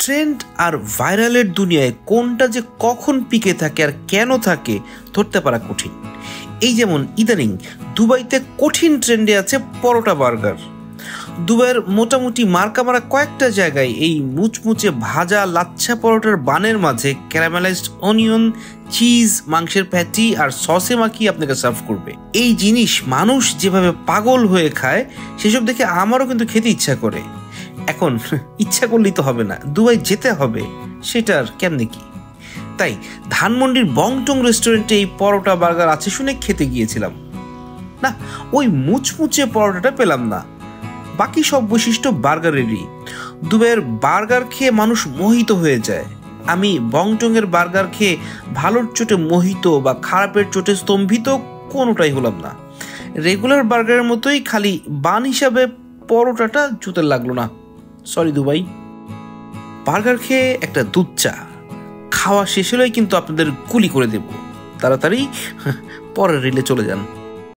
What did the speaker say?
Trend আর ভাইরালের দুনিয়ায় কোনটা যে কখন পিকে থাকে আর কেন থাকে ধরতে পারা কঠিন। এই যেমন ইদানিং দুবাইতে কঠিন ট্রেন্ডে আছে পরোটা বার্গার। দুবাইয়ের মোটামুটি মার্কা মারা কয়েকটা জায়গায় এই মুচমুচে ভাজা লাচ্ছা পরোটার বানের মাঝে ক্যারামেলাইজড অনিয়ন, চিজ, মাংসের প্যাটি আর সসে মাখিয়ে আপনাকে সার্ভ করবে। এই জিনিস মানুষ যেভাবে পাগল হয়ে খায় সেসব দেখে আমারও কিন্তু খেতে ইচ্ছা করে। এখন ইচ্ছা করলেই তো হবে না, দুবাই যেতে হবে, সেটার কেমনে কি। তাই ধানমন্ডির বংটং রেস্টুরেন্টে এই পরোটা বার্গার আছে শুনে খেতে গিয়েছিলাম। না, ওই মুচমুচে পরোটাটা পেলাম না, বাকি সব বৈশিষ্ট্য বার্গারেরই। দুবাইয়ের বার্গার খেয়ে মানুষ মোহিত হয়ে যায়। আমি বংটং এর বার্গার খেয়ে ভালোর চোটে মোহিত বা খারাপের চোটে স্তম্ভিত কোনোটাই হলাম না। রেগুলার বার্গারের মতোই, খালি বান হিসাবে পরোটাটা জুতে লাগলো না। Sorry Dubai. বার্গার খেয়ে একটা দুধ চা খাওয়া শেষ হলেই কিন্তু আপনাদের গুলি করে দেব। তাড়াতাড়ি পরের রিলে চলে যান।